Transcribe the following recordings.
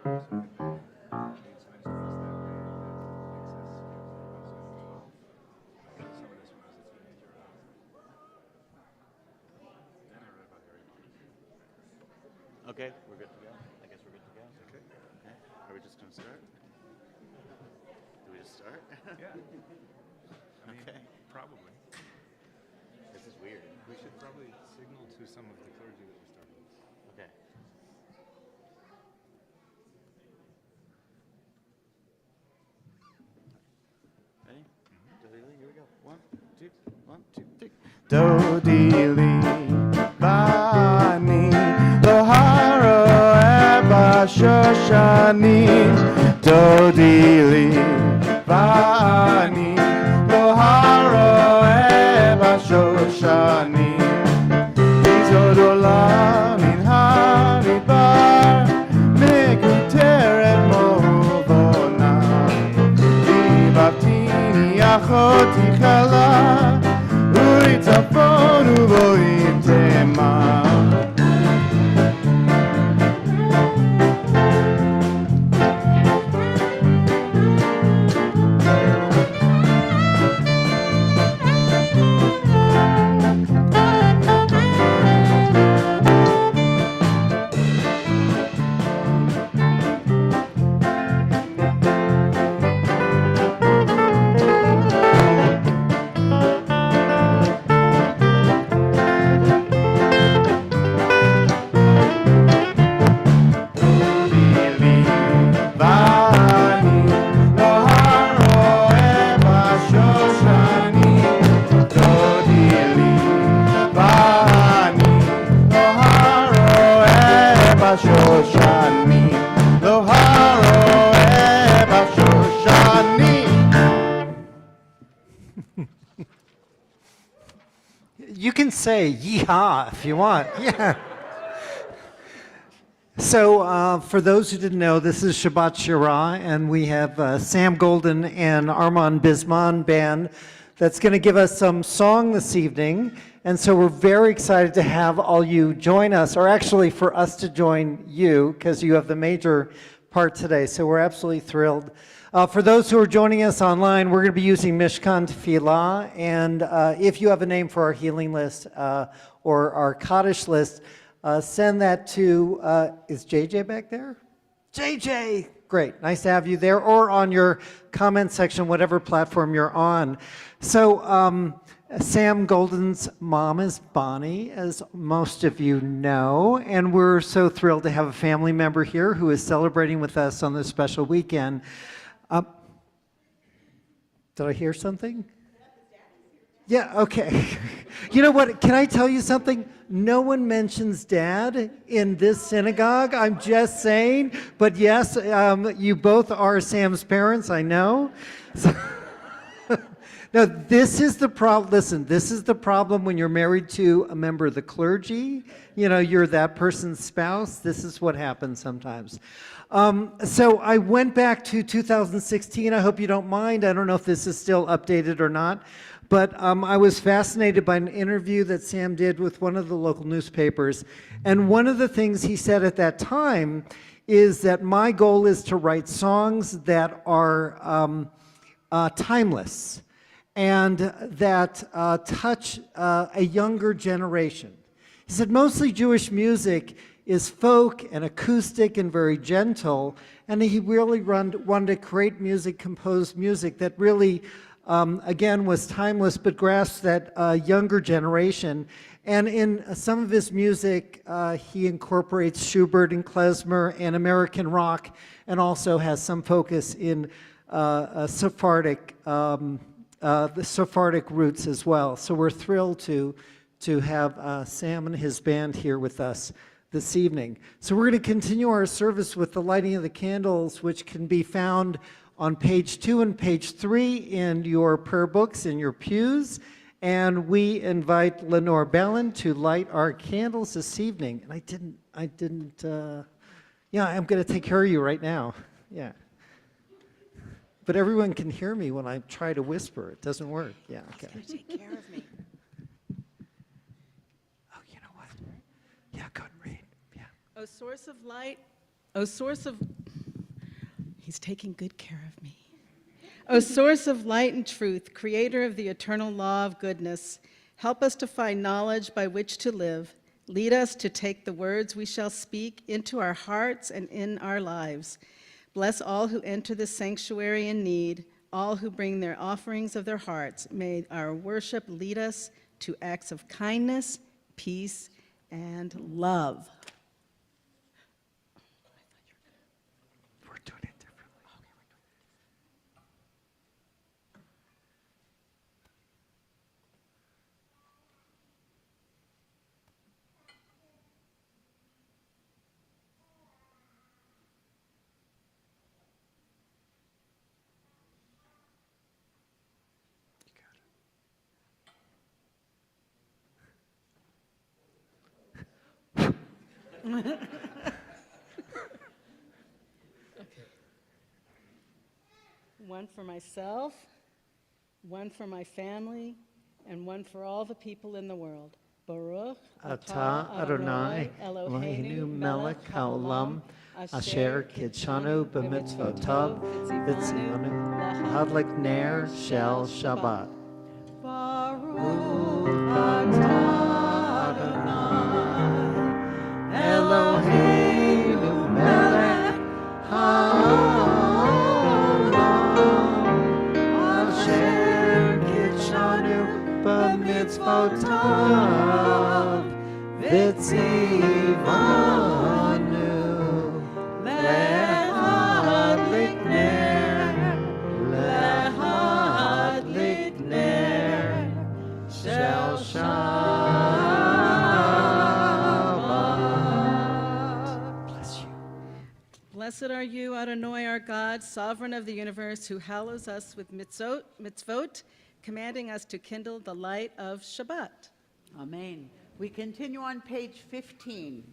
Okay, we're good to go. I guess we're good to go. Okay. Are we just going to start? Do we just start? Yeah. Okay. Probably. This is weird. We should probably signal to some of the clergy that we started. Okay. Ready? Dodi Li, here we go. 1, 2, 1, 2, 3. Dodi Li, Bani, Loharo Eba Shoshani. Dodi Li, Bani, Loharo Eba Shoshani. Izod Olam min Haribar, Mekuteret Movona. Vibavtini achoti chala, Uri tzafon uvoim tema. You can say yeehaw if you want. Yeah. So for those who didn't know, this is Shabbat Shirah, and we have Sam Golden and Armon Bizman Band that's going to give us some song this evening. And so we're very excited to have all you join us, or actually for us to join you, because you have the major part today. So we're absolutely thrilled. For those who are joining us online, we're going to be using Mishkan Tefillah, and if you have a name for our healing list or our Kaddish list, send that to, is JJ back there? JJ! Great, nice to have you there, or on your comment section, whatever platform you're on. So Sam Golden's mom is Bonnie, as most of you know, and we're so thrilled to have a family member here who is celebrating with us on this special weekend. Did I hear something? Yeah, okay. You know what, can I tell you something? No one mentions Dad in this synagogue, I'm just saying. But yes, you both are Sam's parents, I know. So no, this is the problem. Listen, this is the problem when you're married to a member of the clergy. You know, you're that person's spouse. This is what happens sometimes. So I went back to 2016. I hope you don't mind. I don't know if this is still updated or not. But I was fascinated by an interview that Sam did with one of the local newspapers. And one of the things he said at that time is that my goal is to write songs that are timeless and that touch a younger generation. He said mostly Jewish music is folk and acoustic and very gentle, and he really wanted to create music, compose music that really, again, was timeless but grasped that younger generation. And in some of his music, he incorporates Schubert and klezmer and American rock, and also has some focus in Sephardic, the Sephardic roots as well. So we're thrilled to have Sam and his band here with us this evening. So we're going to continue our service with the lighting of the candles, which can be found on page 2 and page 3 in your prayer books in your pews. And we invite Lenore Ballin to light our candles this evening. And yeah, I'm going to take care of you right now. Yeah. But everyone can hear me when I try to whisper. It doesn't work. Yeah, okay. He's going to take care of me. Oh, you know what? Yeah, go ahead and read. Yeah. O source of light, O source of... He's taking good care of me. O source of light and truth, creator of the eternal law of goodness, help us to find knowledge by which to live. Lead us to take the words we shall speak into our hearts and in our lives. Bless all who enter this sanctuary in need, all who bring their offerings of their hearts. May our worship lead us to acts of kindness, peace, and love. We're doing it differently. One for myself, one for my family, and one for all the people in the world. Baruch Atah Adonai Eloheinu melech haolam asher kidshanu b'mitzvotav v'tzivanu hadlik ner shel Shabbat. Baruch atah Adonai Eloheinu melech haolam asher kidshanu b'mitzvotav v'tzivanu lehadlik ner shel Shabbat. Bless you. Blessed are you, Adonai, our God, sovereign of the universe, who hallows us with mitzvot, commanding us to kindle the light of Shabbat. Amen. We continue on page 15.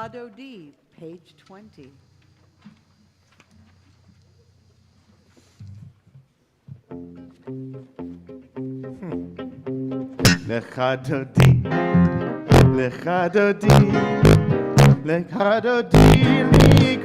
Dodi, page 20. Lecha Dodi, Lecha Dodi, Lecha Dodi Li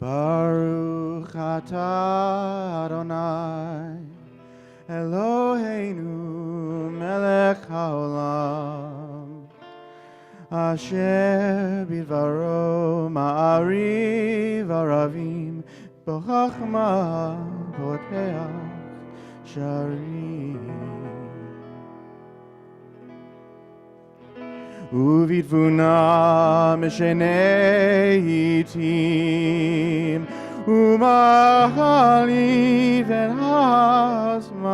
Baruch atah Adonai Eloheinu melech haolam asher bidvaro ma'ariv aravim b'chachma poteach sharim uvitvuna mishenei itim umachaliv et hasmanim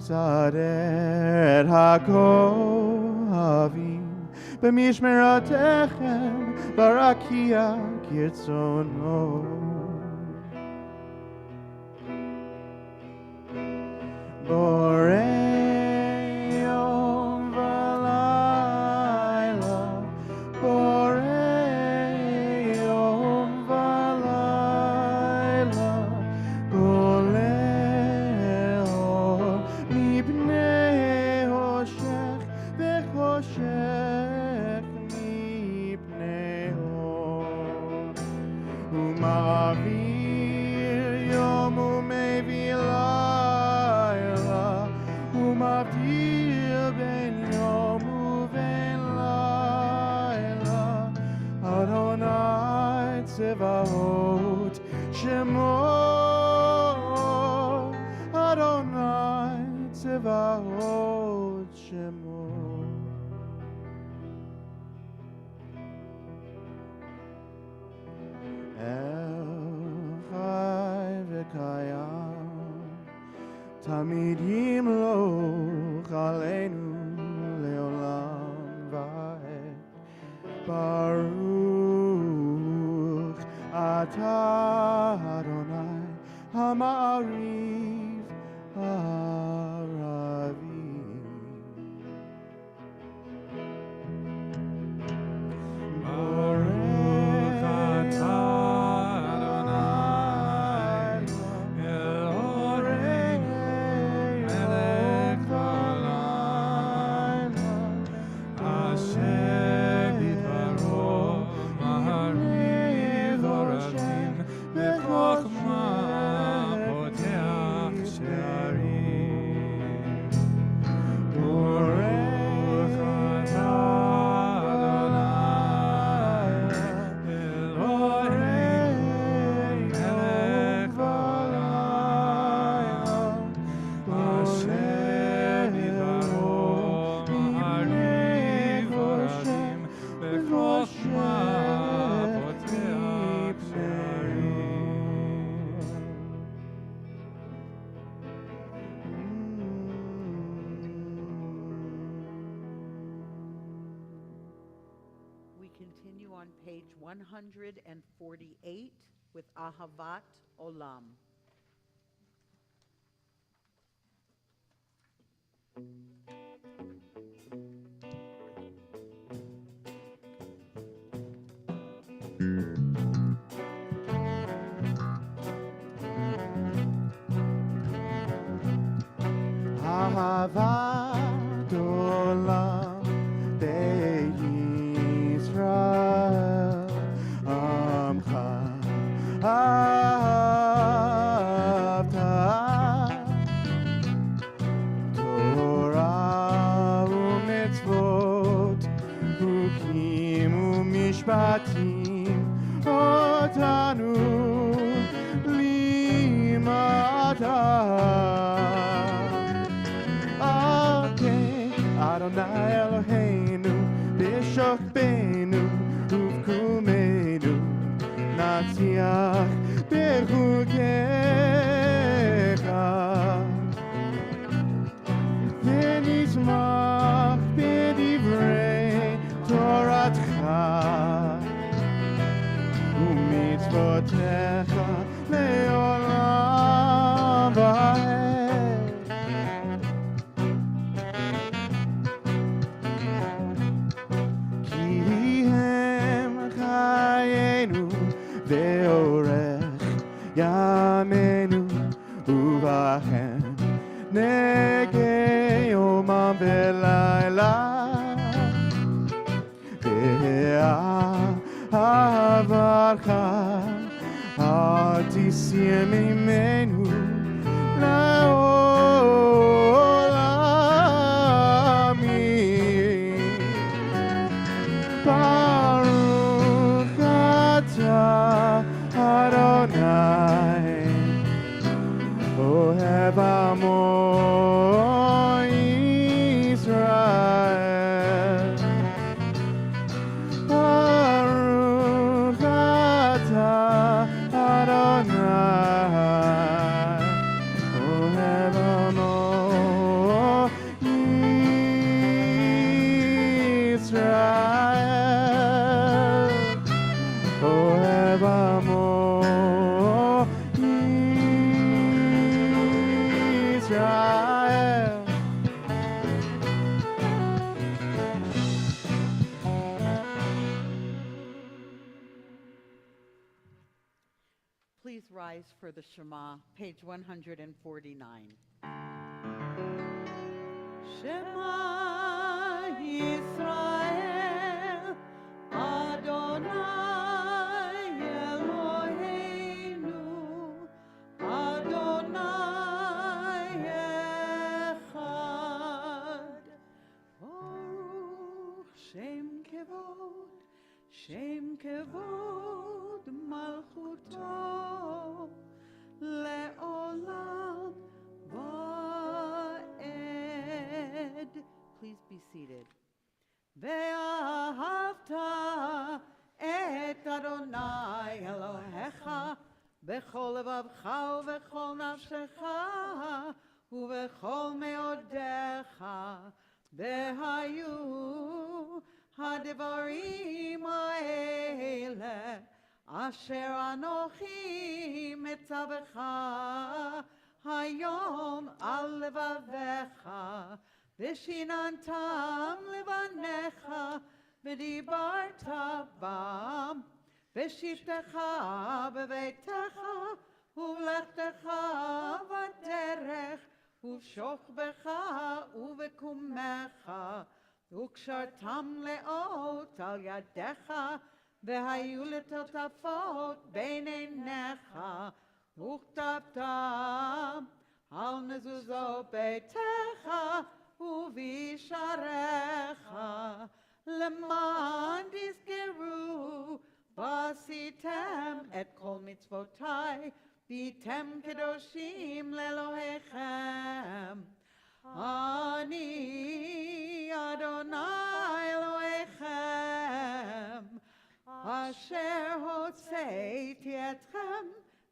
zadet hakohavim b'mishmeratechem barakia kirtzono Borei yom v'layla, Borei yom v'layla, golel mipnei hoshech v'choshech mipnei hor, uma'avir yom u'mevil Mavdir ben yom uven laila Adonai tzevaot shemo Adonai tzevaot shemo El chai v'kayam Tamid yimloch Aleinu leolam va'ed Baruch atah Adonai ha'ma'ariv ha'aravim Baruch atah Continue on page 148 with Ahavat Olam. Ahavat Olam Israel Amcha Ahavta Torah u'mitzvot Hukim u'mishpatim Otanu limata Adonai Eloheinu, B'Shokbeinu, Uvkumeinu, Natziach B'chukecha, V'nizmach B'divrei Toratcha, בימינו ובכן נגה יומם ולילה באהבתך אל תסיר ממנו לעולם ברוך אתה Adonai אוהב עמו ישראל ברוך אתה Adonai אוהב עמו ישראל אוהב עמו Israel. Please rise for the Shema, page 149. Shema Yisrael, Adonai Eloheinu, Adonai Echad. Baruch Shem Kevod Malchuto, Le'olam Va'ed. Please be seated. Ve'ahavta et Adonai Elohecha bechol levavcha uvechol nafshecha uvechol meodecha vehayu hadivarim ha'ele asher anochi metzavecha hayom al levavecha v'shinantam levanecha v'dibarta bam v'shivtecha b'veitecha uv'lechtecha v'derech uv'shochbecha uv'kumecha וקשרתם לאות על ידיך, והיו לטוטפות בין עיניך, וכתבתם על מזוזות ביתך ובישעריך, למען תזכרו ועשיתם את כל מצוותיי, והייתם קדושים לאלוהיכם. אני אדוני אלוהיכם, אשר הוצאתי אתכם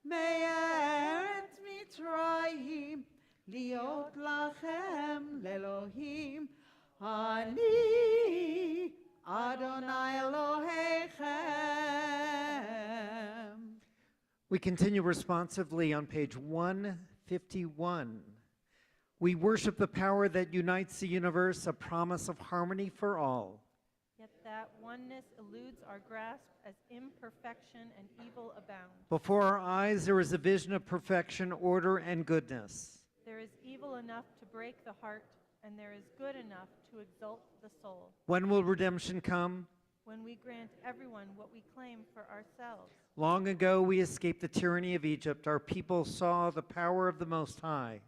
מארץ מצרים, להיות לכם לאלוהים. אני אדוני אלוהיכם. We continue responsively on page 151. We worship the power that unites the universe, a promise of harmony for all. Yet that oneness eludes our grasp as imperfection and evil abound. Before our eyes there is a vision of perfection, order, and goodness. There is evil enough to break the heart, and there is good enough to exalt the soul. When will redemption come? When we grant everyone what we claim for ourselves. Long ago we escaped the tyranny of Egypt. Our people saw the power of the Most High.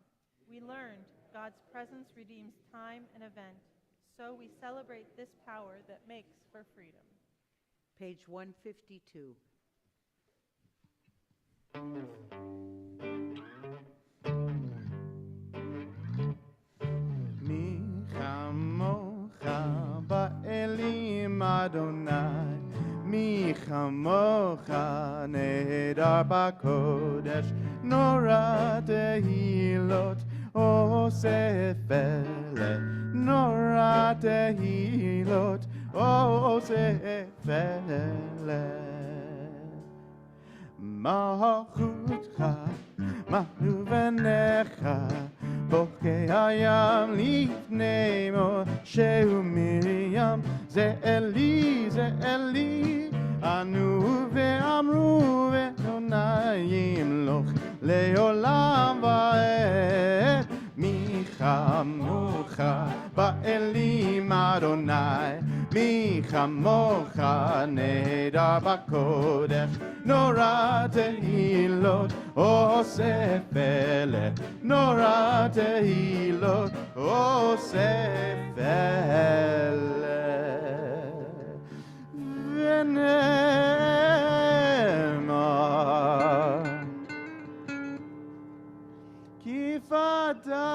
We learned God's presence redeems time and event, so we celebrate this power that makes for freedom. Page 152. Mi chamocha ba'elim Adonai, mi chamocha nehedar b'kodesh, nora tehilot Oseh Shalom, nora tehilot Oseh Shalom. Malchutcha, mahluvenecha, bokeh hayam lifnei Moshe u'Miriam, ze Eli, anu ve'amru ve'onayim lo, ותסמוך לעולם ועד. מי כמוך באלים אדוני, מי כמוך נהדר בקודש, נורא תהילות עושה פלא, נורא תהילות עושה פלא. ונאמר כי פדה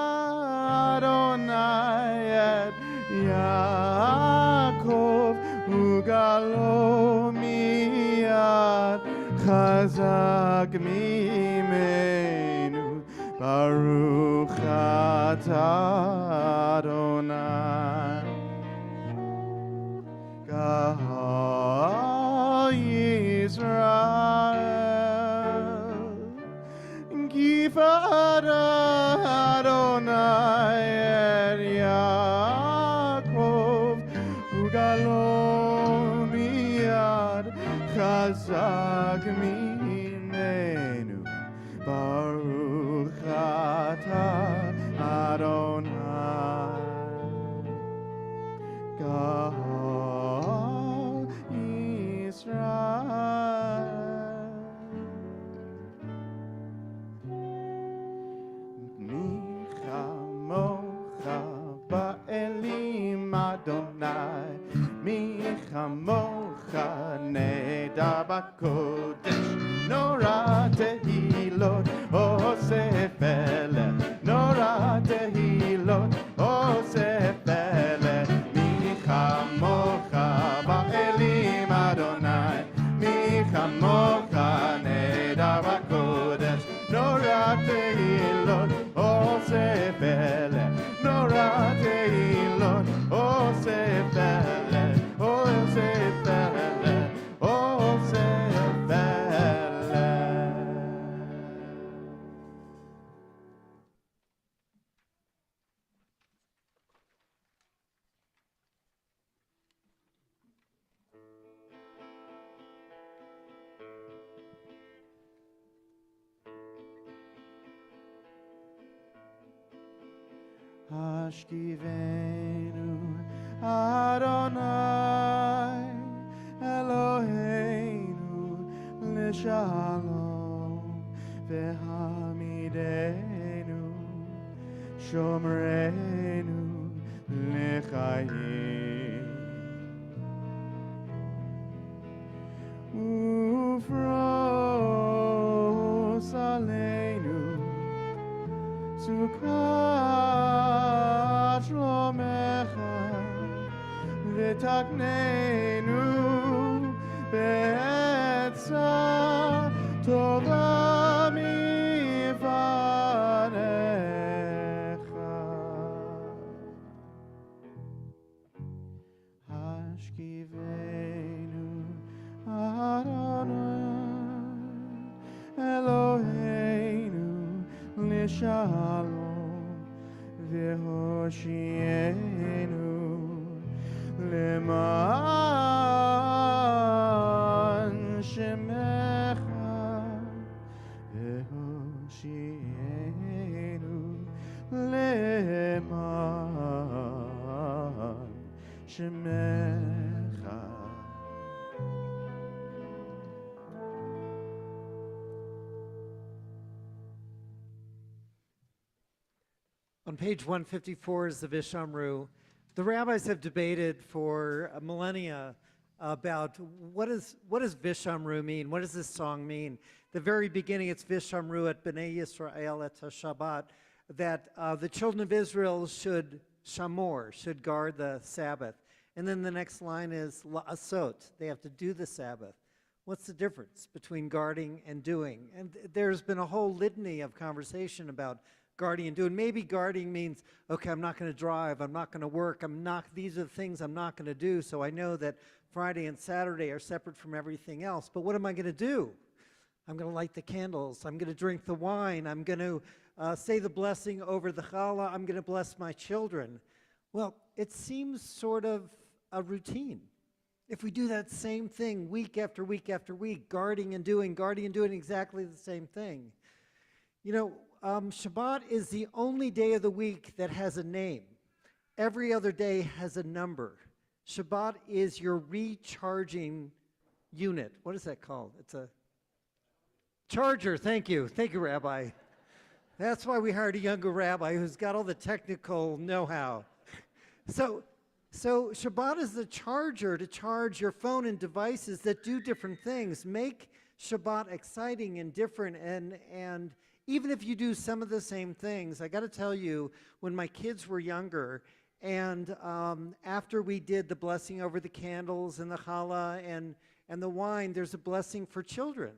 אדוני את יעקב וגלו מיד חזק ממנו, ברוך אתה אדוני גאל ישראל. כי פדה אדוני את יעקב וגלו מיד חזק ממנו, ברוך אתה אדוני גאל ישראל. מי כמוך באלים אדוני, מי כמוך נהדר בקודש, נורא תהילות עושה פלא, נורא תהילות עושה פלא. מי כמוך באלים אדוני, מי כמוך נהדר בקודש, נורא תהילות עושה פלא, נורא תהילות עושה פלא, עושה פלא, עושה פלא. Hashkiveinu Adonai Eloheinu l'shalom v'hamidenu shomreinu l'chayim ufros aleinu Sukkot shlomecha v'taknenu be'etza tova mifanecha. Hashkiveinu Adonai Eloheinu l'shalom v'hoshienu leman shemecha v'hoshienu leman shemecha. On page 154 is the Vishamru. The rabbis have debated for millennia about what does Vishamru mean? What does this song mean? The very beginning, it's Vishamru at Bnei Yisrael at Shabbat, that the children of Israel should shamor, should guard the Sabbath. And then the next line is la'asot, they have to do the Sabbath. What's the difference between guarding and doing? And there's been a whole litany of conversation about guarding and doing. Maybe guarding means, okay, I'm not going to drive, I'm not going to work, these are the things I'm not going to do, so I know that Friday and Saturday are separate from everything else. But what am I going to do? I'm going to light the candles, I'm going to drink the wine, I'm going to say the blessing over the challah, I'm going to bless my children. Well, it seems sort of a routine. If we do that same thing week after week after week, guarding and doing exactly the same thing, You know, Shabbat is the only day of the week that has a name. Every other day has a number. Shabbat is your recharging unit. What is that called? It's a charger. Thank you. Thank you, Rabbi. That's why we hired a younger rabbi who's got all the technical know-how. So Shabbat is the charger to charge your phone and devices that do different things. Make Shabbat exciting and different, and even if you do some of the same things. I got to tell you, when my kids were younger, and after we did the blessing over the candles and the challah and the wine, there's a blessing for children.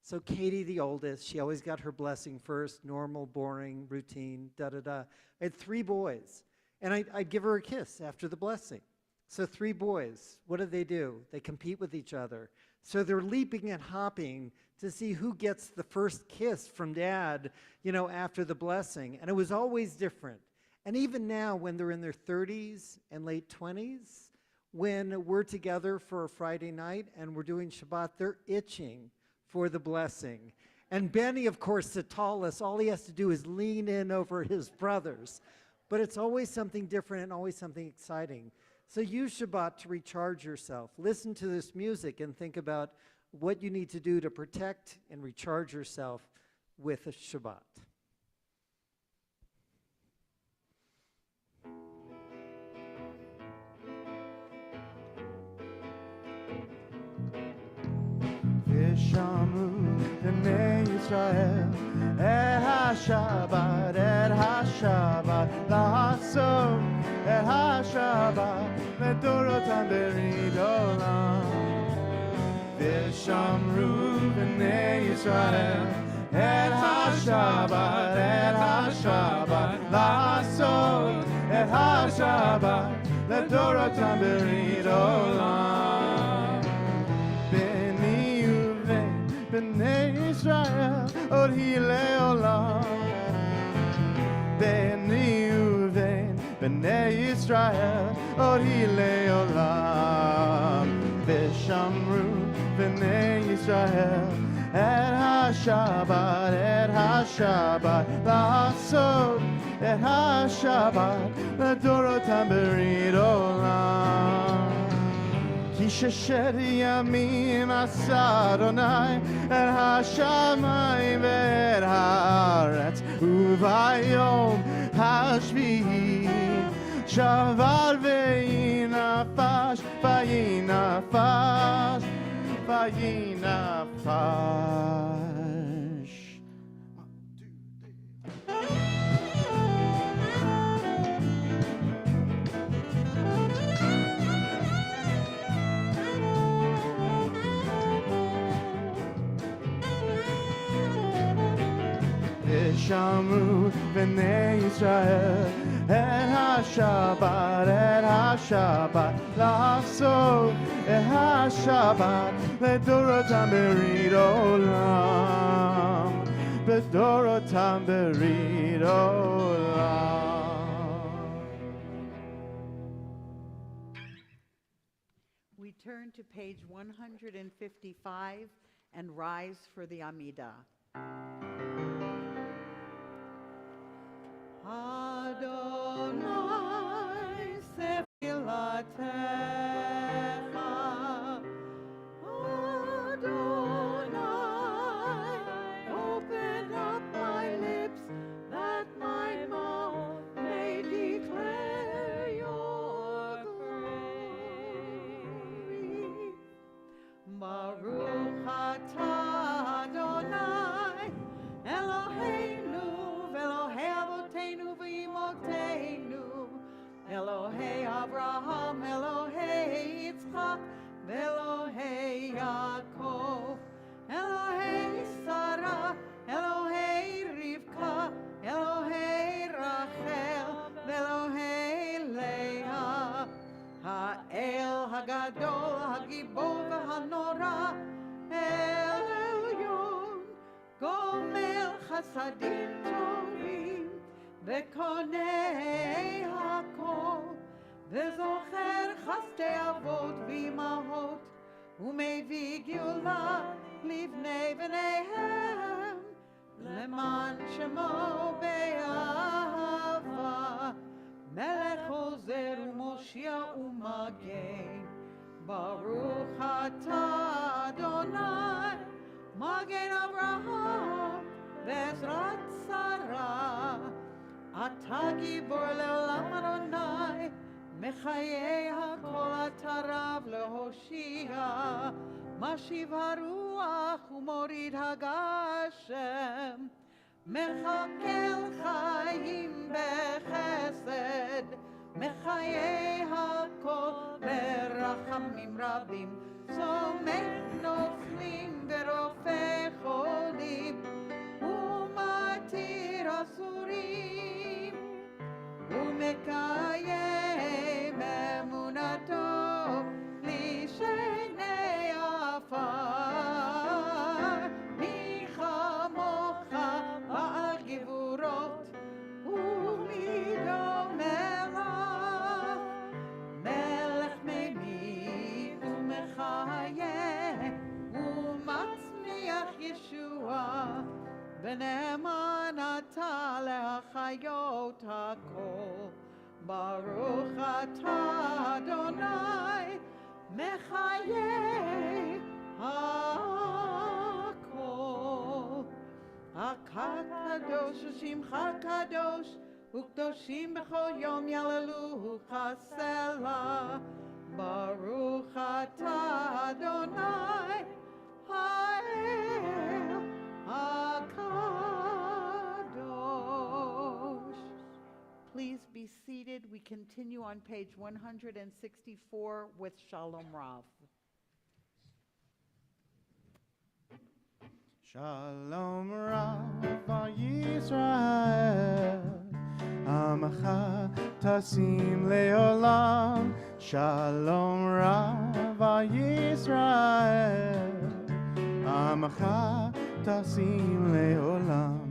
So Katie, the oldest, she always got her blessing first, normal, boring, routine, da-da-da. I had 3 boys, and I'd give her a kiss after the blessing. So 3 boys, what do? They compete with each other. So they're leaping and hopping to see who gets the first kiss from Dad, you know, after the blessing. And it was always different. And even now, when they're in their 30s and late 20s, when we're together for a Friday night and we're doing Shabbat, they're itching for the blessing. And Benny, of course, the tallest, all he has to do is lean in over his brothers. But it's always something different and always something exciting. So use Shabbat to recharge yourself. Listen to this music and think about what you need to do to protect and recharge yourself with a Shabbat. Vishamru b'nei Yisrael et HaShabbat, la'asot et HaShabbat לדורותם בריד עולם. Vishamru b'nei Yisrael et HaShabbat, la'asot et HaShabbat לדורותם בריד עולם. B'nei Israel, od hilei olam. B'nei Uvein, B'nei Israel, od hilei olam. V'shamru B'nei Israel, et HaShabbat, la'asot et HaShabbat, לדורותם בריד עולם. כי ששת ימים עשה אדוני את השמיים ואת הארץ, וביום השביעי שבת וינפש, וינפש. Vishamru b'nei Yisrael et HaShabbat, la'asot et HaShabbat לדורותם בריד עולם, לדורותם בריד עולם. We turn to page 155 and rise for the Amidah. Adonai sefilatecha, Adonai, open up my lips that my mouth may declare your glory. Baruch atah Adonai Eloheinu v'Elohei Avotenu v'Imotenu, Elohei Abraham, Elohei Yitzchak, v'Elohei Yaakov, Elohei Sarah, Elohei Rivka, Elohei Rachel, v'Elohei Leah, Ha'el Hagadol, Hagibor v'Hanora, El Elyon, Gomel Chasadim Tovim, וקונה הכל, וזוכר חסדי אבות ואימהות, ומביא גאולה לבני בניהם, למען שמו באהבה, מלך עוזר ומושיע ומגן. ברוך אתה אדוני, מגן אברהם בעזרת שרה. אתה גיבור לעולם אדוני, מחיי הכל אתה רב להושיע. משיב הרוח ומוריד הגשם, מחכה חיים בחסד, מחיי הכל ברחמים רבים. צומח נופלים ורופא חולים, ומתיר אסורים, ומקיים אמונתו לשני עפר. מי כמוך בעל גבורות ומי דומה לך, מלך ממית ומחיה ומצמיח ישועה, ונאמן אתה להחיות הכל. ברוך אתה אדוני, מחיי הכל. הקדוש ושמך קדוש, וקדושים בכל יום יעללוך סלע. ברוך אתה אדוני, האל הקדוש. Please be seated. We continue on page 164 with Shalom Rav. Shalom Rav Yisrael, Amacha tasim leolam. Shalom Rav Yisrael, Amacha tasim leolam.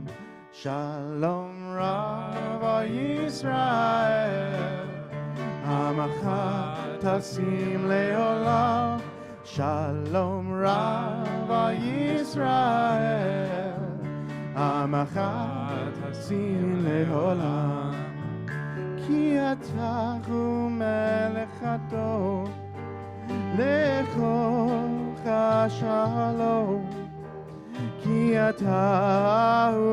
Shalom Rav Yisrael, Amacha tasim leolam. Shalom Rav Yisrael, Amacha tasim leolam. Ki ata hu melech Adon, lechocha shalom. Ki ata hu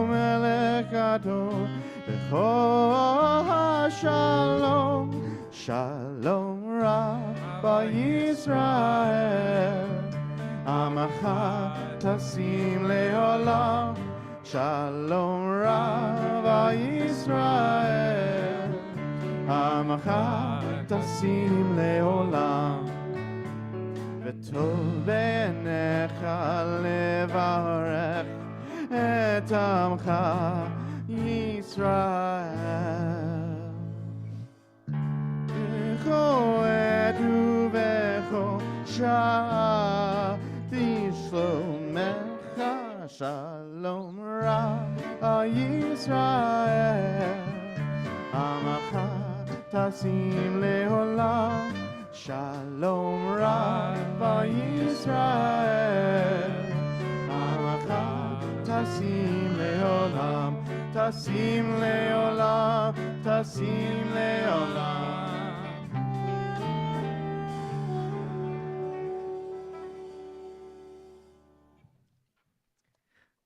melech Adon, lechocha shalom. Shalom Rav Yisrael, Amacha tasim leolam. Shalom Rav Yisrael, Amacha tasim leolam. V'tov b'necha levarech et amcha Yisrael. B'cho edu v'cho shah tishlomecha. Shalom Rav Yisrael, Amacha tasim leolam. Shalom Rav Yisrael, Amacha tasim leolam. Tasim leolam, tasim leolam.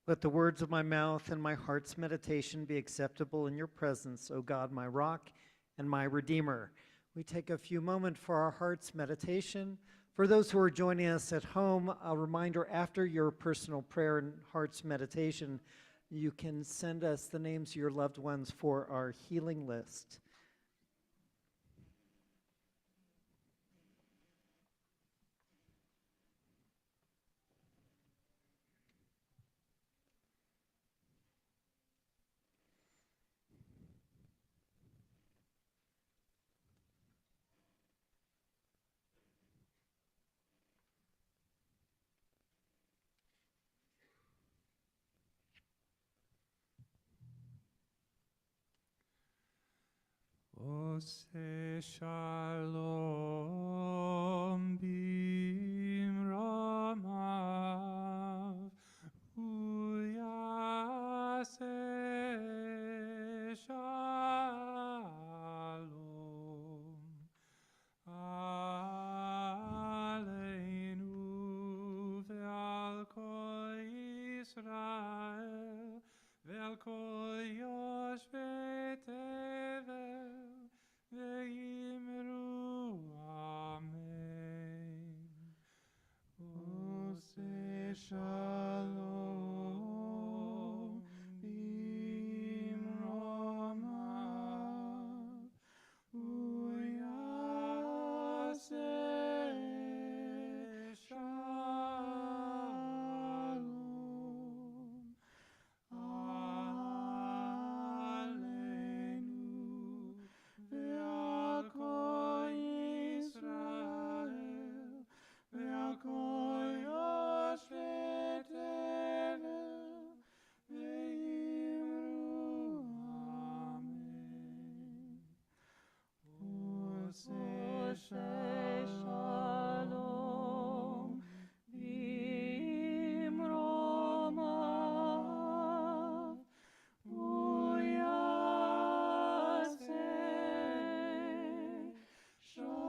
Let the words of my mouth and my heart's meditation be acceptable in your presence, O God, my rock and my redeemer. We take a few moments for our heart's meditation. For those who are joining us at home, a reminder, after your personal prayer and heart's meditation, you can send us the names of your loved ones for our healing list. Oseh Shalom bimramav, Uya Israel, ve'al kol yoshvei tevel, ve'yimru amen. Oseh Shalom, b'imromav, u'yaseh shalom. Aleinu, ve'al kol Yisrael, ve'al kol yoshvei tevel, ve'yimru amen. Oseh Shalom, b'imromav, u'yaseh shalom.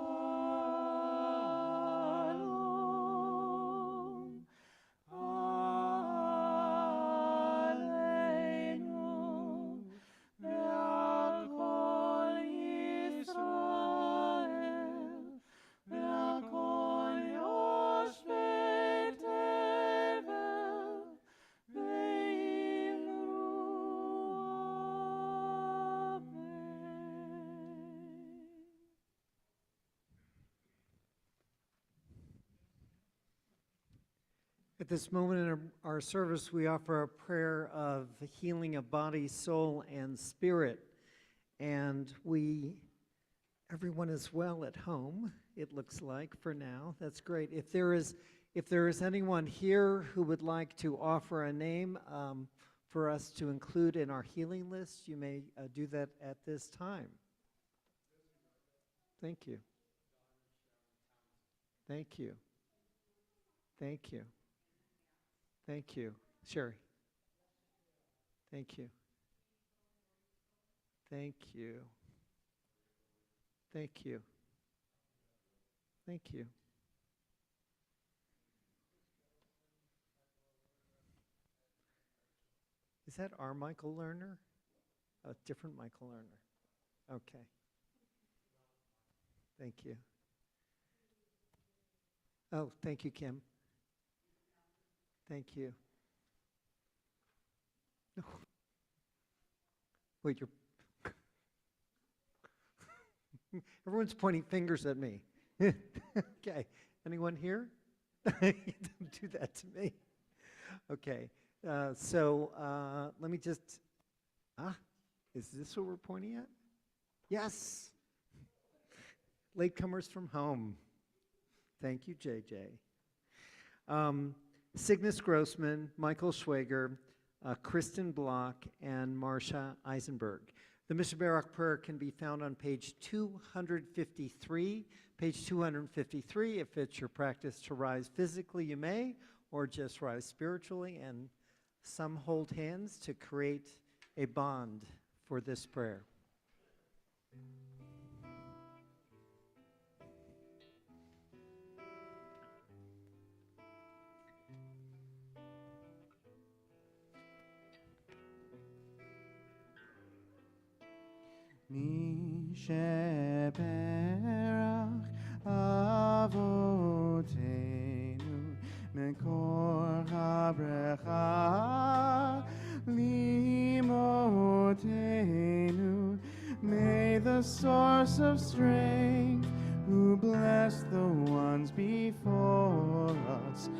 Aleinu, ve'al kol Yisrael, ve'al kol yoshvei tevel, ve'yimru amen. At this moment in our service, we offer a prayer of healing of body, soul, and spirit. And everyone is well at home, it looks like, for now. That's great. If there is anyone here who would like to offer a name for us to include in our healing list, you may do that at this time. Thank you. Thank you. Thank you. Thank you. Sherry. Thank you. Thank you. Thank you. Thank you. Is that our Michael Lerner? A different Michael Lerner. Okay. Thank you. Oh, thank you, Kim. Thank you. Wait, you're... Everyone's pointing fingers at me. Okay. Anyone here? Don't do that to me. Okay. So let me just... is this what we're pointing at? Yes. Latecomers from home. Thank you, JJ. Cygnus Grossman, Michael Schwager, Kristen Block, and Marcia Eisenberg. The Shebeirach prayer can be found on page 253. Page 253, if it's your practice to rise physically, you may, or just rise spiritually, and some hold hands to create a bond for this prayer. Mi Shebeirach Avoteinu Mekor HaBrecha Limotenu. May the source of strength, who bless the ones before us,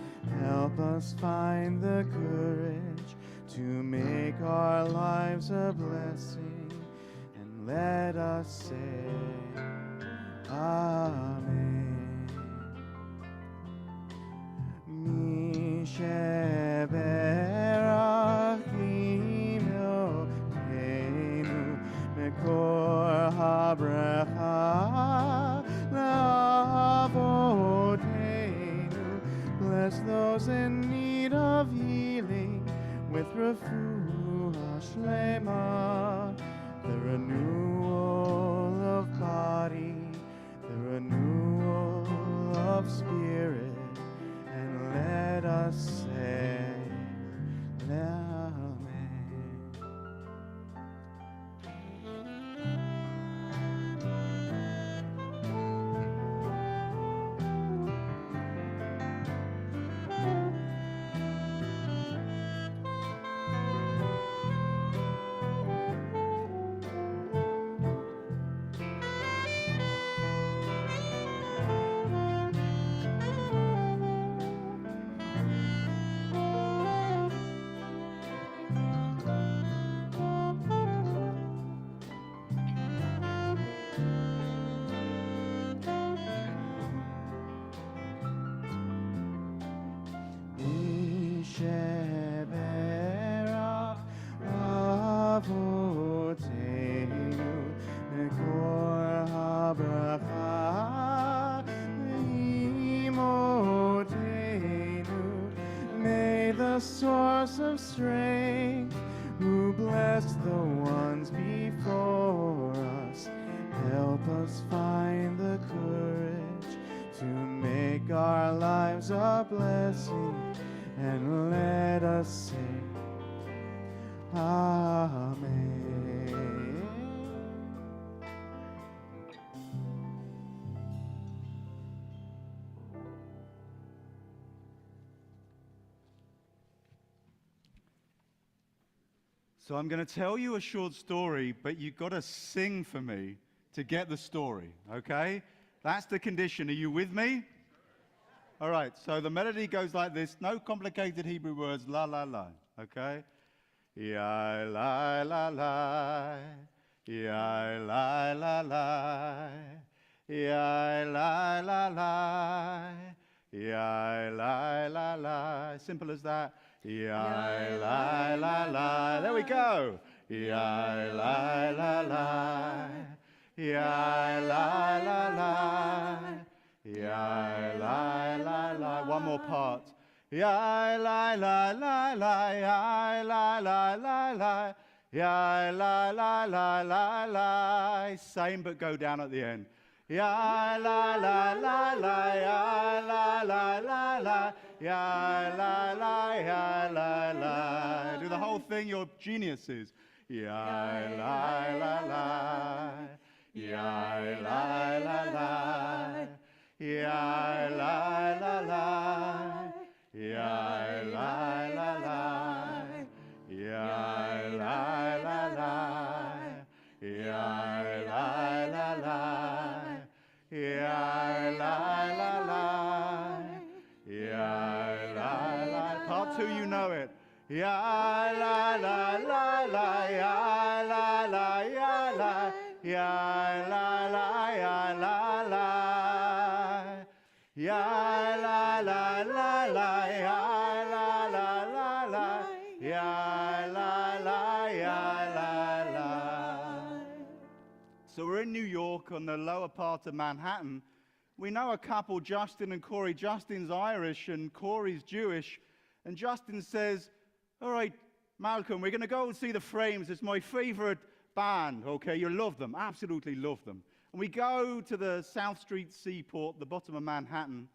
help us find the courage to make our lives a blessing. Let us say, Amen. Mi Shebeirach Imotenu Mekor HaBrecha Lavotenu. Bless those in need of healing with refuah shlema, the renewal of body, the renewal of spirit, and let us say, let source of strength, who bless the ones before us. Help us find the courage to make our lives a blessing, and let us sing, Amen. So I'm going to tell you a short story, but you've got to sing for me to get the story, okay? That's the condition. Are you with me? All right, so the melody goes like this. No complicated Hebrew words, la, la, la, okay? Ya, la, la, la, ya, la, la, la, ya, la, la, la, ya, la, la, la. Simple as that. Ya, la, la, la. There we go. Ya, la, la, la. Ya, la, la, la. Ya, la, la, la. One more part. Ya, la, la, la, la. Ya, la, la, la, la. Ya, la, la, la, la, la. Same, but go down at the end. Ya, la, la, la, la. Ya, la, la, la, la. Ya, la, la, ya, la, la. Do the whole thing, you're geniuses. Ya, la, la, la. Ya, la, la, la. Ya, la, la, la. Ya, la, la, la. Ya, la, la, la. Ya, la, la, la. Ya, la, la, la. Ya, la, la. Part two, you know it. Ya, la, la, la, la. Ya, la, la, ya, la. Ya, la, la, ya, la, la. Ya, la, la, la, la. Ya, la, la, la, la. Ya, la, la, ya, la, la. So we're in New York on the lower part of Manhattan. We know a couple, Justin and Corey. Justin's Irish and Corey's Jewish. And Justin says, all right, Malcolm, we're going to go and see the Frames. It's my favorite band, okay? You love them, absolutely love them. And we go to the South Street Seaport, the bottom of Manhattan,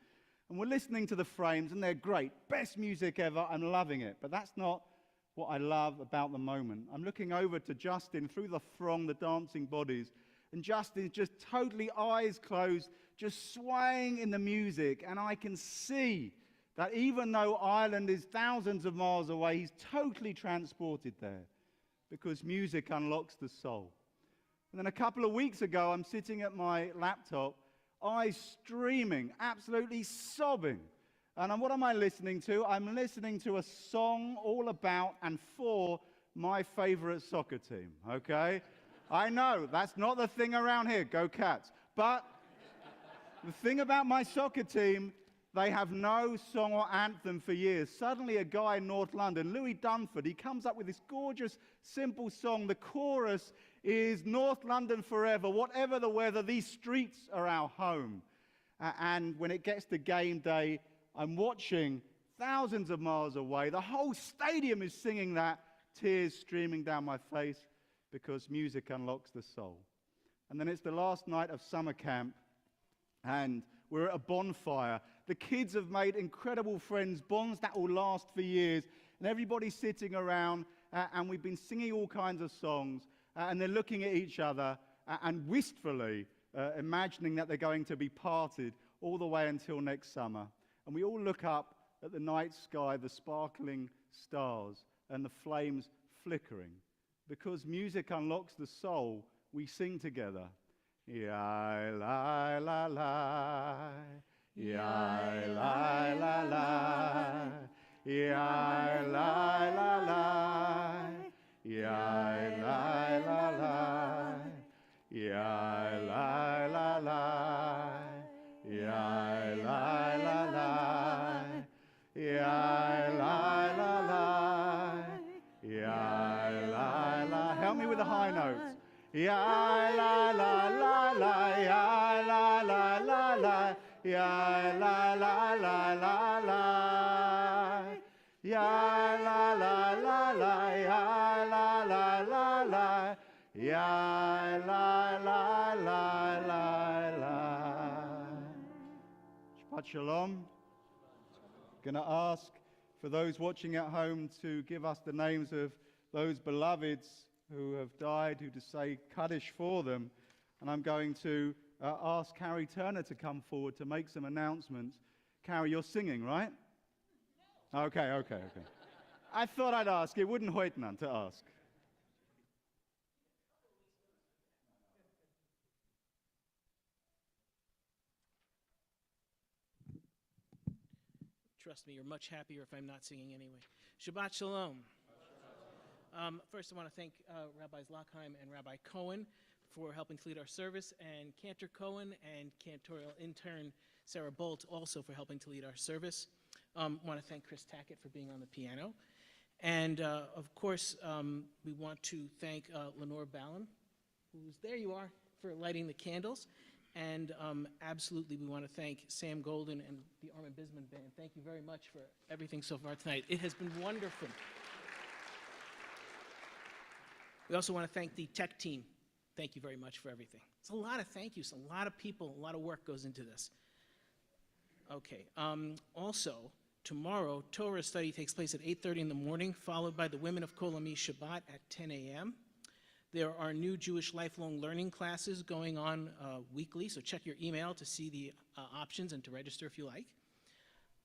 and we're listening to the Frames, and they're great. Best music ever. I'm loving it. But that's not what I love about the moment. I'm looking over to Justin through the throng, the dancing bodies, and Justin's just totally eyes closed, just swaying in the music. And I can see that even though Ireland is thousands of miles away, he's totally transported there because music unlocks the soul. And then a couple of weeks ago, I'm sitting at my laptop, eyes streaming, absolutely sobbing. And what am I listening to? I'm listening to a song all about and for my favorite soccer team, okay? I know, that's not the thing around here, go Cats. But the thing about my soccer team, they have no song or anthem for years. Suddenly a guy in North London, Louis Dunford, he comes up with this gorgeous, simple song. The chorus is North London forever, whatever the weather, these streets are our home. And when it gets to game day, I'm watching thousands of miles away. The whole stadium is singing that, tears streaming down my face because music unlocks the soul. And then it's the last night of summer camp, and we're at a bonfire. The kids have made incredible friends, bonds that will last for years, and everybody's sitting around, and we've been singing all kinds of songs, and they're looking at each other and wistfully imagining that they're going to be parted all the way until next summer. And we all look up at the night sky, the sparkling stars, and the flames flickering. Because music unlocks the soul, we sing together. Ya la la la, ya la la la, ya la la la, ya la la la, ya la la la, ya la la la, ya la la la, ya la la. Help me with the high notes. Ya la la la la, ya la la la la, ya la la la la la, ya la la Ya la la la la la. Shabbat Shalom. Gonna ask for those watching at home to give us the names of those beloveds who have died, who to say Kaddish for them. And I'm going to ask Carrie Turner to come forward to make some announcements. Carrie, you're singing, right? Okay. I thought I'd ask. It wouldn't hurt none to ask. Trust me, you're much happier if I'm not singing anyway. Shabbat Shalom. First, I want to thank Rabbis Lockheim and Rabbi Cohen for helping to lead our service, and Cantor Cohen and cantorial intern Sarah Bolt also for helping to lead our service. Want to thank Chris Tackett for being on the piano. And, of course, we want to thank Lenore Ballin, who's, there you are, for lighting the candles. And absolutely, we want to thank Sam Golden and the Armon Bizman Band. Thank you very much for everything so far tonight. It has been wonderful. We also want to thank the tech team. Thank you very much for everything. It's a lot of thank yous, a lot of people, a lot of work goes into this. Okay, also, tomorrow, Torah study takes place at 8:30 in the morning, followed by the Women of Kol Ami Shabbat at 10 a.m. There are new Jewish lifelong learning classes going on weekly, so check your email to see the options and to register if you like.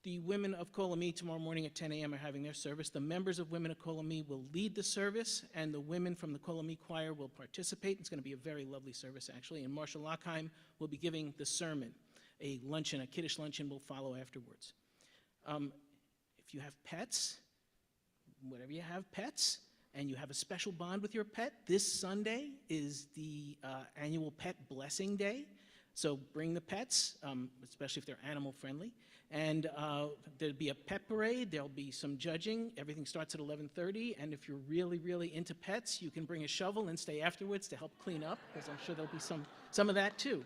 The Women of Kol Ami tomorrow morning at 10 a.m. are having their service. The members of Women of Kol Ami will lead the service, and the women from the Kol Ami choir will participate. It's going to be a very lovely service, actually, and Marshall Lockheim will be giving the sermon. A luncheon, a Kiddush luncheon will follow afterwards. If you have pets, whatever you have, pets, and you have a special bond with your pet, this Sunday is the annual Pet Blessing Day. So bring the pets, especially if they're animal friendly. And there'll be a pet parade, there'll be some judging. Everything starts at 11:30, and if you're really, really into pets, you can bring a shovel and stay afterwards to help clean up, because I'm sure there'll be some of that too.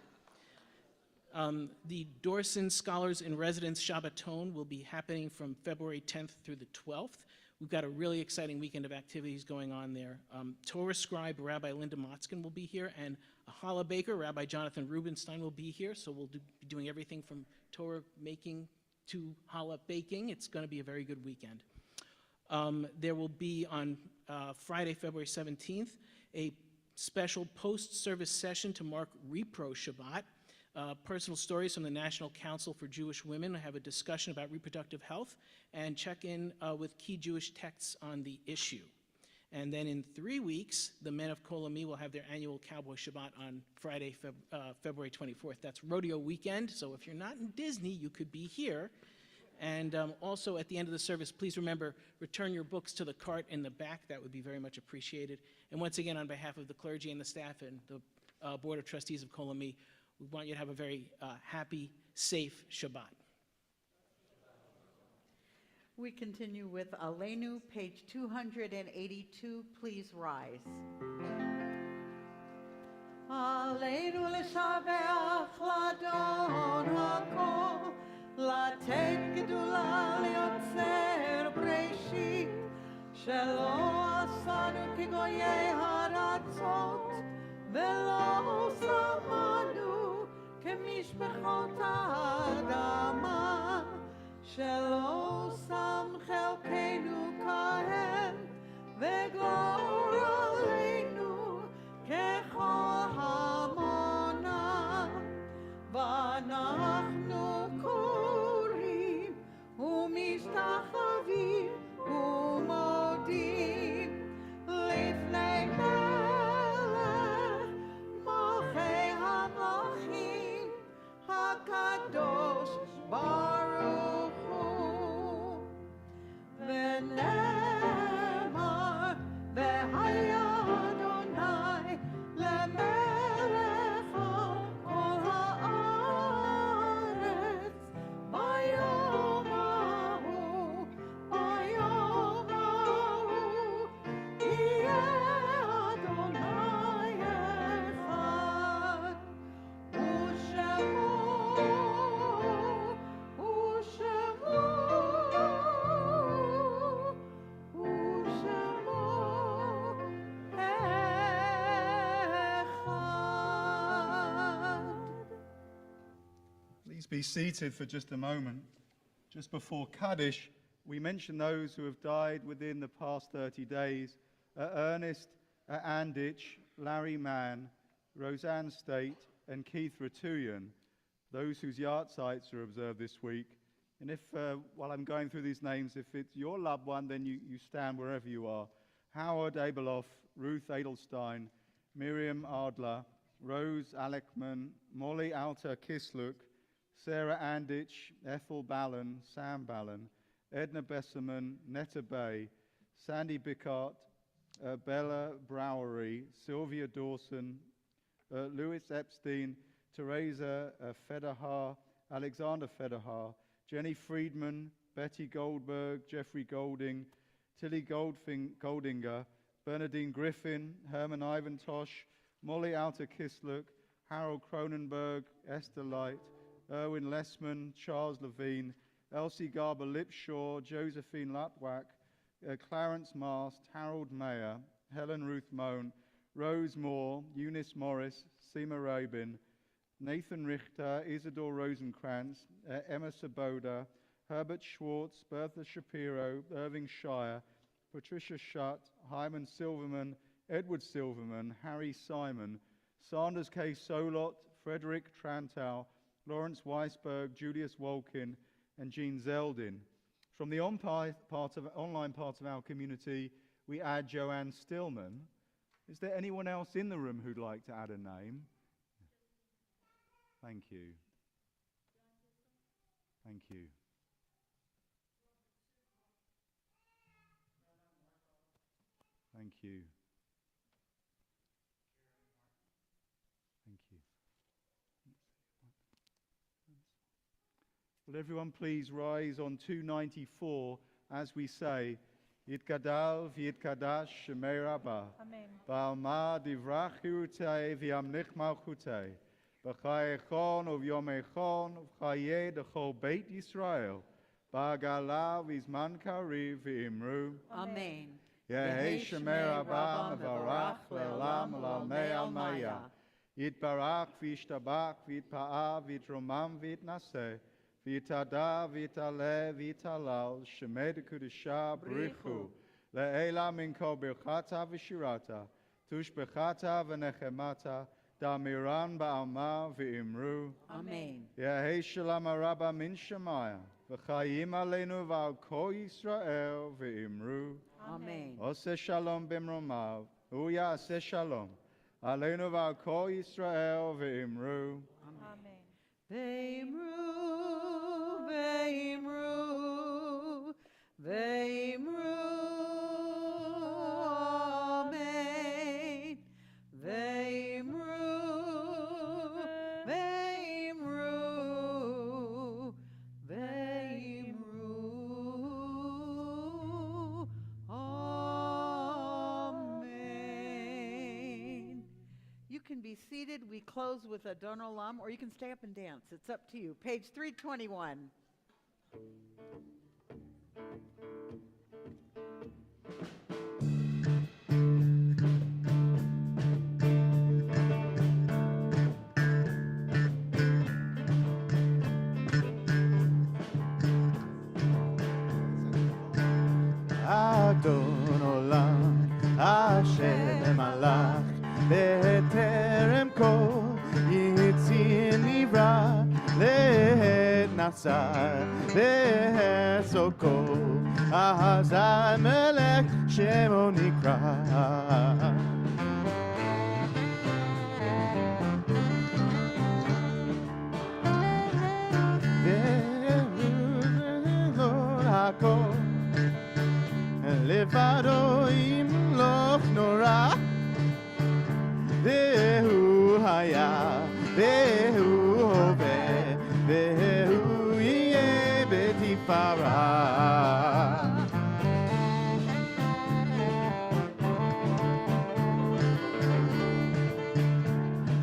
The Dorson Scholars in Residence Shabbaton will be happening from February 10th through the 12th. We've got a really exciting weekend of activities going on there. Torah scribe Rabbi Linda Motzkin will be here, and a challah baker, Rabbi Jonathan Rubenstein, will be here. So we'll be doing everything from Torah making to challah baking. It's going to be a very good weekend. There will be on Friday, February 17th, a special post-service session to mark Repro Shabbat. Personal stories from the National Council for Jewish Women. I have a discussion about reproductive health, and check in with key Jewish texts on the issue. And then in 3 weeks, the Men of Kol Ami will have their annual Cowboy Shabbat on Friday, February 24th. That's rodeo weekend, so if you're not in Disney, you could be here. And also at the end of the service, please remember, return your books to the cart in the back. That would be very much appreciated. And once again, on behalf of the clergy and the staff and the Board of Trustees of Kol Ami, we want you to have a very happy, safe Shabbat. We continue with Aleinu, page 282. Please rise. Aleinu l'shabeach l'Adon hakol, לתת גדולה ליוצר בראשית, שלא עשנו כגויי הארצות, ולא שמנו כמשפחות האדמה, שלא שם חלקנו כהם, וגלור עלינו ככל המונה, ואנחנו קוראים ומשתחווים ומודים לפני מלך מלכי המלכים הקדוש ברוך הוא. ונאמר be seated for just a moment. Just before Kaddish, we mention those who have died within the past 30 days. Ernest Anditch, Larry Mann, Roseanne State, and Keith Ratuyan, those whose yahrzeits are observed this week. And if, while I'm going through these names, if it's your loved one, then you stand wherever you are. Howard Abeloff, Ruth Edelstein, Miriam Adler, Rose Aleckman, Molly Alter Kisluk, Sarah Anditch, Ethel Ballon, Sam Ballon, Edna Besserman, Netta Bay, Sandy Bickart, Bella Browery, Sylvia Dawson, Louis Epstein, Teresa Federha, Alexander Federha, Jenny Friedman, Betty Goldberg, Jeffrey Golding, Tilly Goldinger, Bernadine Griffin, Herman Ivantosh, Molly Alter Kisluk, Harold Cronenberg, Esther Light, Erwin Lessman, Charles Levine, Elsie Garber Lipshaw, Josephine Lutwack, Clarence Mast, Harold Mayer, Helen Ruth Moan, Rose Moore, Eunice Morris, Seema Rabin, Nathan Richter, Isidore Rosenkrantz, Emma Saboda, Herbert Schwartz, Bertha Shapiro, Irving Shire, Patricia Schutt, Hyman Silverman, Edward Silverman, Harry Simon, Sanders K. Solot, Frederick Trantow, Lawrence Weisberg, Julius Wolkin, and Jean Zeldin. From the online part of our community, we add Joanne Stillman. Is there anyone else in the room who'd like to add a name? Thank you. Thank you. Thank you. Thank you. Will everyone please rise on 294 as we say, Yitgadal v'yitkadash shemei Rabbah. Amen. Ba'alma divrach chirutei v'yamlich malchutei. B'chayechon uvyomechon uv'chayeh d'chol Beit Yisrael. Ba'agala v'izman kariv v'imru. Amen. Yehei shemei Rabbah mevarach le'olam l'almei almaya. Yitbarach v'yishtabach v'yitpa'ah v'yitromam v'yitnaseh. Vitada, vitale, vitalal, shemed kudisha brichu, le'ela minko birchata v'shirata, tush bechata v'nechemata, damiran ba'alma v'imru. Amen. Yehei shalom Rav min Shemaya, v'chayim aleinu v'al kol Yisrael v'imru. Amen. Oseh Shalom b'mromav, uya Oseh Shalom, aleinu v'al kol Yisrael v'imru. Amen. Ve'imru, ve'imru, ve'imru, amen. Ve'imru, ve'imru, ve'imru, amen. You can be seated. We close with Adon Olam, or you can stay up and dance. It's up to you. Page 321. Adon Olam, Hashem Malach, Beterem Kol, Yitzir Nivra, Lehet Nasar, Behesoko, Ahazai Melech, Shemo Nikra. Ve'Lord HaKol, Levado Imloch Norah, Vehu Haya, Vehu Hove, Vehu Yeh Betifara.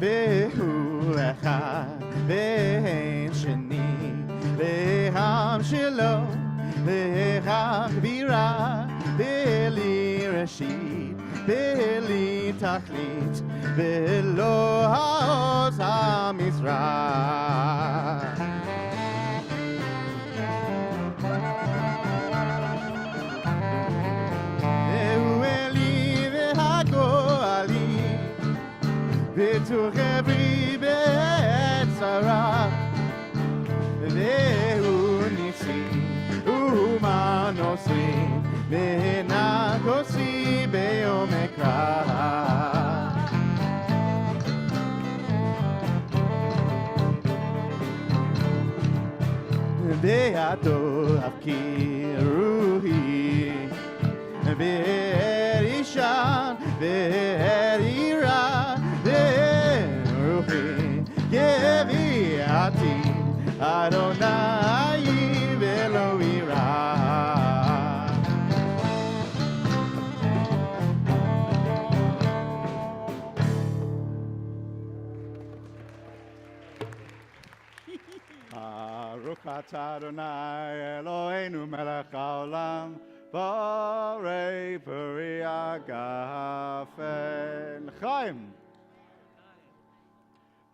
Vehu Echad, Ve'en Sheni, Ve'ham Shelo, Ve'ham Bira, Ve'li Rashid, Ve'li Tachlit, Ve'lo Ha'oz HaMizrach. ותוכבי בצרה והוא ניסים ומנוסים ונגוסי ביום אקרא בידו הפקירוי ואישה ואירה ורוחי גביעתי אדוני ולא אירה ברוך אתה אדוני אלוהינו מלך העולם בורא פרי הגפן חיים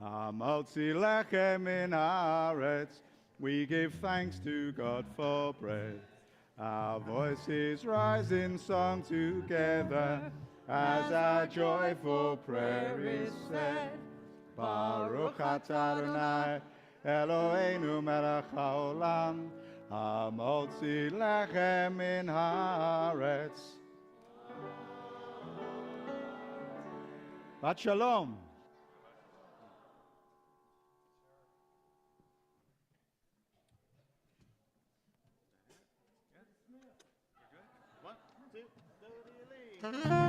המוציא לחם מן הארץ we give thanks to God for bread our voices rise in song together as our joyful prayer is said Baruch atah Adonai Eloheinu melech haolam המוציא לחם מן הארץ. בת שלום. One, two, Dodi Li.